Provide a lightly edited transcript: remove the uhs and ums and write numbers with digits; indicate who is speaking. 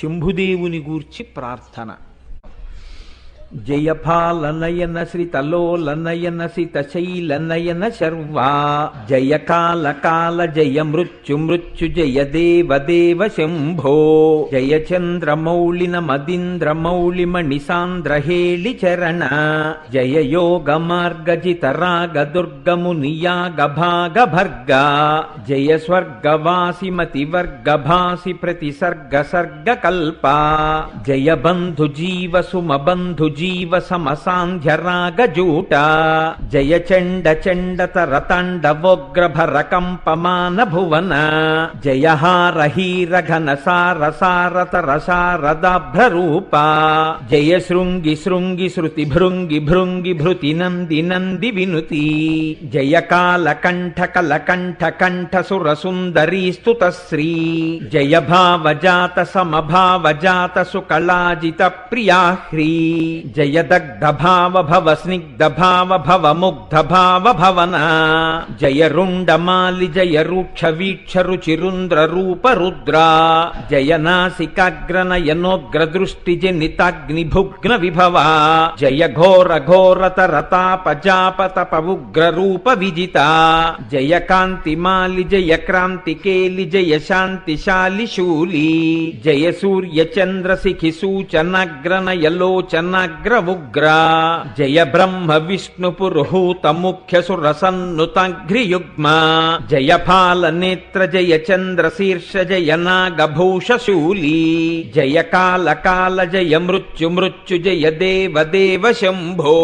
Speaker 1: శంభుదేవుని గూర్చి ప్రార్థన. జయపాలనయన శ్రితలోలనయన సితశైలనయన శర్వా జయ కాల కాల జయ మృత్యు మృత్యు జయ దేవ దేవ శంభో జయ చంద్రమౌళిన మదీంద్రమౌళి మణిసాంద్రహేళి చరణ జయ యోగ మార్గజిత రాగ దుర్గమునియాగ భాగ భర్గ జయ స్వర్గవాసి మతి వర్గ భాసి ప్రతిసర్గ సర్గ కల్ప జయ బంధు జీవ సుమ బంధు జీవ సమసాంధ్య రాగజూట జయ చండ చండతర తాండవోగ్ర భర కంపమాన భువన జయ హార హీర ఘన సార సారతర శారదాభ్రరూప జయ శృంగి శృంగి శృతి భృంగి భృంగి భృతి నంది నంది వినుతి జయ కాల కంఠ కల కంఠ కంఠ సుర సుందరీ స్తుత శ్రీ జయ భావజాత సమభావజాత సుకళాజిత ప్రియాహ్రీ జయ దగ్ధ భావ భవ స్నిగ్ధ భావ భవ ముగ్ధ భావ భవన జయ రుండమాలి జయ రూక్ష వీక్ష రుచిరుంద్ర రూప రుద్ర జయ నాసికాగ్రనయనోగ్ర దృష్టి జనితాగ్ని భుగ్న విభవ జయ ఘోర ఘోరతర తాప జాప తప ఉగ్ర రూప విజిత జయ కాంతిమాలి జయ క్రాంతి కేలి జయ శాంతిశాలి శూలి జయ సూర్య చంద్ర శిఖి సూచనగ్రనయలోచన ఉగ్ర జయ బ్రహ్మ విష్ణు పురుహూత ముఖ్య సుర సన్నుతాఘ్రియుగ్మ జయ ఫాల నేత్ర జయ చంద్ర శీర్ష జయ నాగభూష శూలి జయ కాల కాల జయ మృత్యు మృత్యు జయ దేవ దేవ శంభో.